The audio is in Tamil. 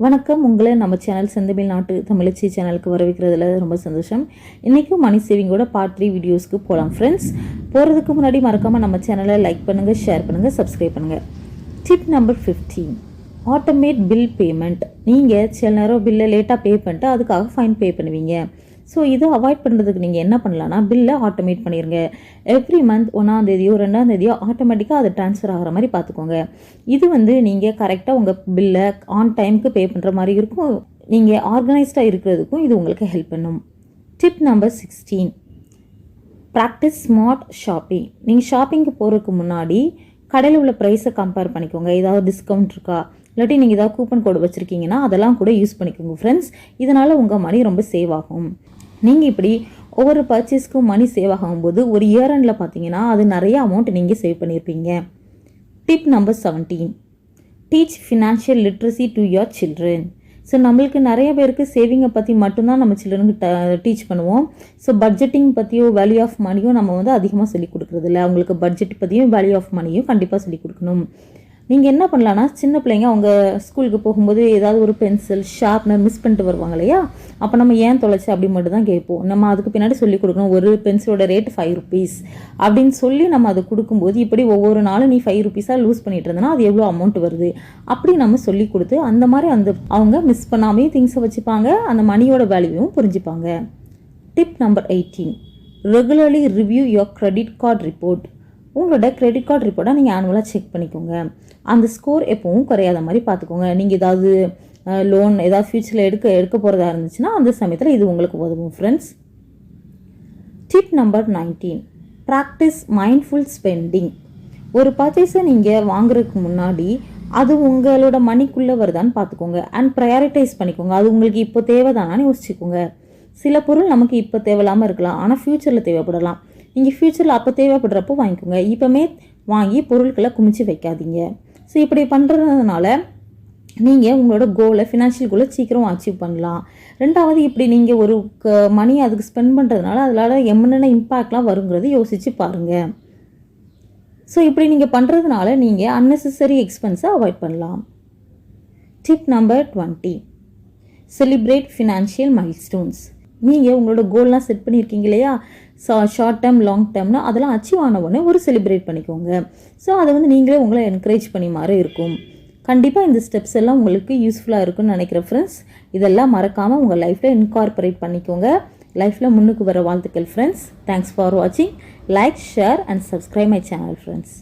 வணக்கம், உங்களை நம்ம சேனல் செந்தமிழ் நாட்டு தமிழச்சி சேனலுக்கு வரவேற்கிறதுல ரொம்ப சந்தோஷம். இன்றைக்கும் மணி சேவிங்கோட பார்ட் 3 வீடியோஸ்க்கு போகலாம் ஃப்ரெண்ட்ஸ். போகிறதுக்கு முன்னாடி மறக்காமல் நம்ம சேனலை லைக் பண்ணுங்கள், ஷேர் பண்ணுங்கள், சப்ஸ்கிரைப் பண்ணுங்கள். Tip number 15, automate bill payment. நீங்கள் சில நேரம் பில்லை லேட்டாக பே பண்ணிட்டு அதுக்காக ஃபைன் பே பண்ணுவீங்க. ஸோ இதை அவாய்ட் பண்ணுறதுக்கு நீங்கள் என்ன பண்ணலான்னா, பில்லை ஆட்டோமேட் பண்ணிடுங்க. எவ்ரி மந்த் 1ஆம் தேதியோ 2ஆம் தேதியோ ஆட்டோமேட்டிக்காக அது ட்ரான்ஸ்ஃபர் ஆகிற மாதிரி பார்த்துக்கோங்க. இது நீங்கள் கரெக்டாக உங்கள் பில்லை ஆன் டைமுக்கு பே பண்ணுற மாதிரி இருக்கும். நீங்கள் ஆர்கனைஸ்டாக இருக்கிறதுக்கும் இது உங்களுக்கு ஹெல்ப் பண்ணும். Tip number 16, practice smart shopping. நீங்கள் ஷாப்பிங்க்கு போகிறதுக்கு முன்னாடி கடையில் உள்ள ப்ரைஸை கம்பேர் பண்ணிக்கோங்க. ஏதாவது டிஸ்கவுண்ட் இருக்கா, இல்லாட்டி நீங்கள் ஏதாவது கூப்பன் கோடு வச்சுருக்கீங்கன்னா அதெல்லாம் கூட யூஸ் பண்ணிக்கோங்க ஃப்ரெண்ட்ஸ். இதனால் உங்கள் மணி ரொம்ப சேவ் ஆகும். நீங்கள் இப்படி ஒவ்வொரு பர்ச்சேஸ்க்கும் மணி சேவ் ஆகும்போது ஒரு இயர் எண்டில் பார்த்தீங்கன்னா அது நிறைய அமௌண்ட் நீங்கள் சேவ் பண்ணியிருப்பீங்க. Tip number 17, teach financial literacy to your children. So நம்மளுக்கு நிறைய பேருக்கு சேவிங்கை பற்றி மட்டும்தான் நம்ம சில்ட்ரனுக்கு டீச் பண்ணுவோம். ஸோ பட்ஜெட்டிங் பற்றியோ வேல்யூ ஆஃப் மணியும் நம்ம அதிகமாக சொல்லிக் கொடுக்குறதில்ல. அவங்களுக்கு பட்ஜெட் பற்றியும் வேல்யூ ஆஃப் மணியும் கண்டிப்பாக சொல்லிக் கொடுக்கணும். நீங்கள் என்ன பண்ணலான்னா, சின்ன பிள்ளைங்க அவங்க ஸ்கூலுக்கு போகும்போது ஏதாவது ஒரு பென்சில் ஷார்ப்னர் மிஸ் பண்ணிட்டு வருவாங்க இல்லையா, அப்போ நம்ம ஏன் தொலைச்சி அப்படி மட்டும் தான் கேட்போம். நம்ம அதுக்கு பின்னாடி சொல்லிக் கொடுக்கணும். ஒரு பென்சிலோட ரேட் 5 rupees அப்படின்னு சொல்லி நம்ம அதை கொடுக்கும்போது, இப்படி ஒவ்வொரு நாளும் நீ 5 rupees லூஸ் பண்ணிட்டு இருந்தனா அது எவ்வளோ அமௌண்ட் வருது அப்படி நம்ம சொல்லி கொடுத்து அந்த மாதிரி அவங்க மிஸ் பண்ணாமே திங்ஸை வச்சுப்பாங்க. அந்த மணியோட வேல்யூவும் புரிஞ்சுப்பாங்க. Tip number 18, regularly review your credit card report. உங்களோட கிரெடிட் கார்டு ரிப்போர்ட்டை நீங்கள் ஆனுவலாக செக் பண்ணிக்கோங்க. அந்த ஸ்கோர் எப்பவும் குறையாத மாதிரி பார்த்துக்கோங்க. நீங்கள் ஏதாவது லோன் ஏதாவது ஃபியூச்சரில் எடுக்க போகிறதா இருந்துச்சுன்னா அந்த சமயத்தில் இது உங்களுக்கு உதவும் friends. Tip number 19, practice mindful spending. ஒரு பர்ச்சேஸை நீங்கள் வாங்குறதுக்கு முன்னாடி அது உங்களோட மணிக்குள்ளே வருதான்னு பார்த்துக்கோங்க. அண்ட் ப்ரையாரிட்டைஸ் பண்ணிக்கோங்க. அது உங்களுக்கு இப்போ தேவைதானான்னு யோசிச்சுக்கோங்க. சில பொருள் நமக்கு இப்போ தேவையில்லாமல் இருக்கலாம், ஆனால் ஃப்யூச்சரில் தேவைப்படலாம். நீங்கள் ஃப்யூச்சரில் அப்போ தேவைப்படுறப்போ வாங்கிக்கோங்க. இப்போமே வாங்கி பொருட்களை குமிச்சு வைக்காதீங்க. ஸோ இப்படி பண்ணுறதுனால நீங்கள் உங்களோட கோலை ஃபினான்ஷியல் கோலை சீக்கிரம் அச்சீவ் பண்ணலாம். ரெண்டாவது, இப்படி நீங்கள் ஒரு மணி அதுக்கு ஸ்பெண்ட் பண்ணுறதுனால அதனால் என்னென்ன இம்பேக்ட்லாம் வருங்கிறது யோசித்து பாருங்கள். ஸோ இப்படி நீங்கள் பண்ணுறதுனால நீங்கள் அன்னெசரி எக்ஸ்பென்ஸை அவாய்ட் பண்ணலாம். Tip number 20, celebrate financial milestones. நீங்கள் உங்களோட கோல்லாம் செட் பண்ணியிருக்கீங்க இல்லையா, ஷார்ட் டேர்ம் லாங் டேர்ம்னு அதெல்லாம் அச்சீவ் ஆன உடனே ஒரு செலிப்ரேட் பண்ணிக்கோங்க. ஸோ அதை நீங்களே உங்களை என்கரேஜ் பண்ணி மாதிரி இருக்கும். கண்டிப்பாக இந்த ஸ்டெப்ஸ் எல்லாம் உங்களுக்கு யூஸ்ஃபுல்லாக இருக்குன்னு நினைக்கிறேன் ஃப்ரெண்ட்ஸ். இதெல்லாம் மறக்காமல் உங்கள் லைஃப்பில் இன்கார்பரேட் பண்ணிக்கோங்க. லைஃப்பில் முன்னுக்கு வர வாழ்த்துக்கள் ஃப்ரெண்ட்ஸ். தேங்க்ஸ் ஃபார் வாட்சிங். Like, share and subscribe my channel friends.